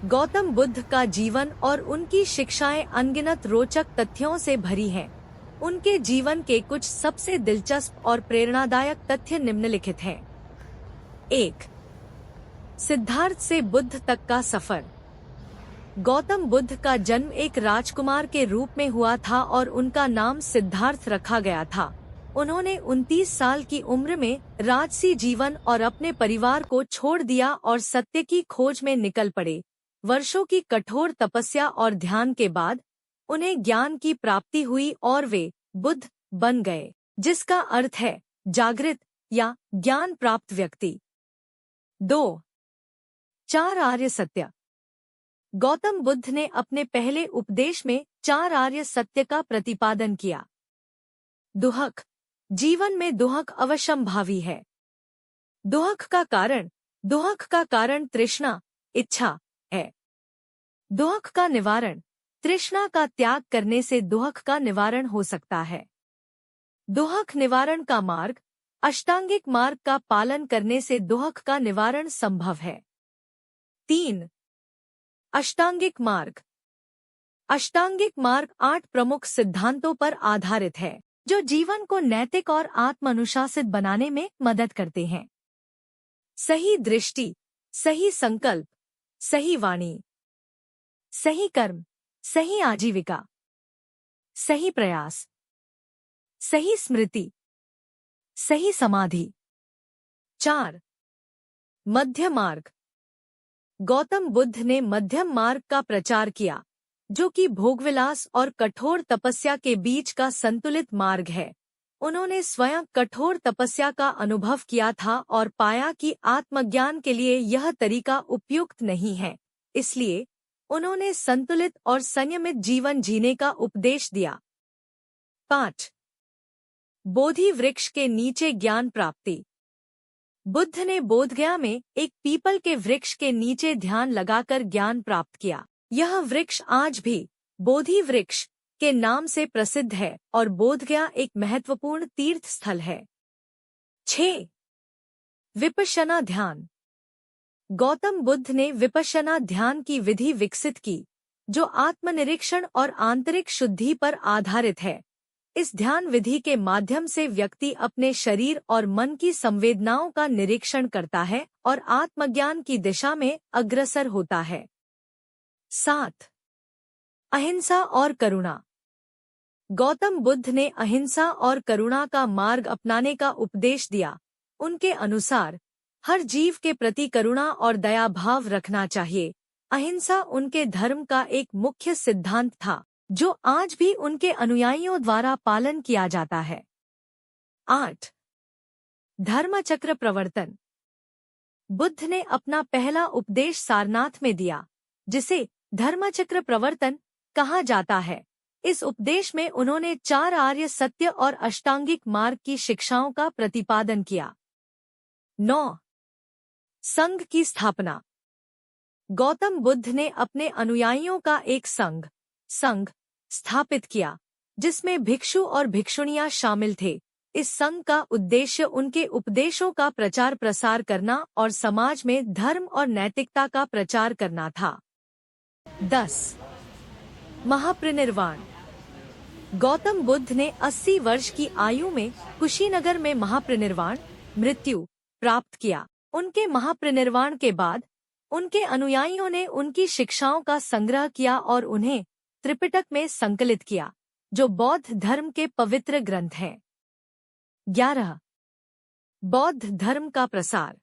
गौतम बुद्ध का जीवन और उनकी शिक्षाएं अनगिनत रोचक तथ्यों से भरी हैं। उनके जीवन के कुछ सबसे दिलचस्प और प्रेरणादायक तथ्य निम्नलिखित हैं। 1. सिद्धार्थ से बुद्ध तक का सफर। गौतम बुद्ध का जन्म एक राजकुमार के रूप में हुआ था और उनका नाम सिद्धार्थ रखा गया था। उन्होंने 29 साल की उम्र में राजसी जीवन और अपने परिवार को छोड़ दिया और सत्य की खोज में निकल पड़े। वर्षों की कठोर तपस्या और ध्यान के बाद उन्हें ज्ञान की प्राप्ति हुई और वे बुद्ध बन गए, जिसका अर्थ है जागृत या ज्ञान प्राप्त व्यक्ति। 2. 4 आर्य सत्य। गौतम बुद्ध ने अपने पहले उपदेश में 4 आर्य सत्य का प्रतिपादन किया। दुहक। जीवन में दुहक अवश्यंभावी है। दुहक का कारण तृष्णा, इच्छा है। दुहक का निवारण। तृष्णा का त्याग करने से दुहक का निवारण हो सकता है। दुहक निवारण का मार्ग। अष्टांगिक मार्ग का पालन करने से दुहक का निवारण संभव है। 3. अष्टांगिक मार्ग। अष्टांगिक मार्ग 8 प्रमुख सिद्धांतों पर आधारित है, जो जीवन को नैतिक और आत्मानुशासित बनाने में मदद करते हैं। सही दृष्टि, सही संकल्प, सही वाणी, सही कर्म, सही आजीविका, सही प्रयास, सही स्मृति, सही समाधि। 4. मध्य मार्ग। गौतम बुद्ध ने मध्यम मार्ग का प्रचार किया, जो कि भोगविलास और कठोर तपस्या के बीच का संतुलित मार्ग है। उन्होंने स्वयं कठोर तपस्या का अनुभव किया था और पाया कि आत्मज्ञान के लिए यह तरीका उपयुक्त नहीं है, इसलिए उन्होंने संतुलित और संयमित जीवन जीने का उपदेश दिया। 5. बोधि वृक्ष के नीचे ज्ञान प्राप्ति। बुद्ध ने बोधगया में एक पीपल के वृक्ष के नीचे ध्यान लगाकर ज्ञान प्राप्त किया। यह वृक्ष आज भी बोधि वृक्ष के नाम से प्रसिद्ध है और बोधगया एक महत्वपूर्ण तीर्थ स्थल है। 6. विपश्यना ध्यान। गौतम बुद्ध ने विपश्यना ध्यान की विधि विकसित की, जो आत्मनिरीक्षण और आंतरिक शुद्धि पर आधारित है। इस ध्यान विधि के माध्यम से व्यक्ति अपने शरीर और मन की संवेदनाओं का निरीक्षण करता है और आत्मज्ञान की दिशा में अग्रसर होता है। 7. अहिंसा और करुणा। गौतम बुद्ध ने अहिंसा और करुणा का मार्ग अपनाने का उपदेश दिया। उनके अनुसार हर जीव के प्रति करुणा और दया भाव रखना चाहिए। अहिंसा उनके धर्म का एक मुख्य सिद्धांत था, जो आज भी उनके अनुयायियों द्वारा पालन किया जाता है। 8. धर्मचक्र प्रवर्तन। बुद्ध ने अपना पहला उपदेश सारनाथ में दिया, जिसे धर्मचक्र प्रवर्तन कहा जाता है। इस उपदेश में उन्होंने 4 आर्य सत्य और अष्टांगिक मार्ग की शिक्षाओं का प्रतिपादन किया। 9. संघ की स्थापना। गौतम बुद्ध ने अपने अनुयायियों का एक संघ स्थापित किया, जिसमें भिक्षु और भिक्षुणियां शामिल थे। इस संघ का उद्देश्य उनके उपदेशों का प्रचार प्रसार करना और समाज में धर्म और नैतिकता का प्रचार करना था। 10. महापरिनिर्वाण। गौतम बुद्ध ने 80 वर्ष की आयु में कुशीनगर में महापरिनिर्वाण मृत्यु प्राप्त किया। उनके महापरिनिर्वाण के बाद उनके अनुयायियों ने उनकी शिक्षाओं का संग्रह किया और उन्हें त्रिपिटक में संकलित किया, जो बौद्ध धर्म के पवित्र ग्रंथ हैं। 11. बौद्ध धर्म का प्रसार।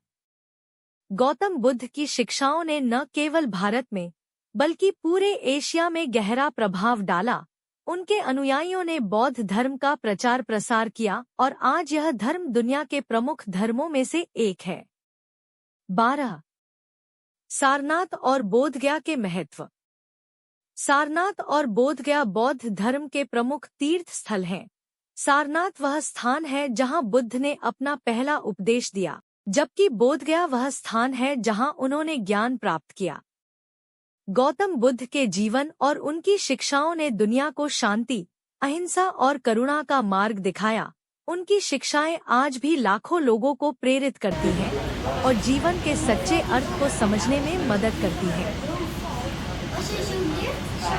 गौतम बुद्ध की शिक्षाओं ने न केवल भारत में बल्कि पूरे एशिया में गहरा प्रभाव डाला। उनके अनुयायियों ने बौद्ध धर्म का प्रचार प्रसार किया और आज यह धर्म दुनिया के प्रमुख धर्मों में से एक है। 12. सारनाथ और बोधगया के महत्व। सारनाथ और बोधगया बौद्ध धर्म के प्रमुख तीर्थ स्थल हैं। सारनाथ वह स्थान है जहां बुद्ध ने अपना पहला उपदेश दिया, जबकि बोधगया वह स्थान है जहां उन्होंने ज्ञान प्राप्त किया। गौतम बुद्ध के जीवन और उनकी शिक्षाओं ने दुनिया को शांति, अहिंसा और करुणा का मार्ग दिखाया। उनकी शिक्षाएं आज भी लाखों लोगों को प्रेरित करती हैं और जीवन के सच्चे अर्थ को समझने में मदद करती हैं। असे शिवलिंग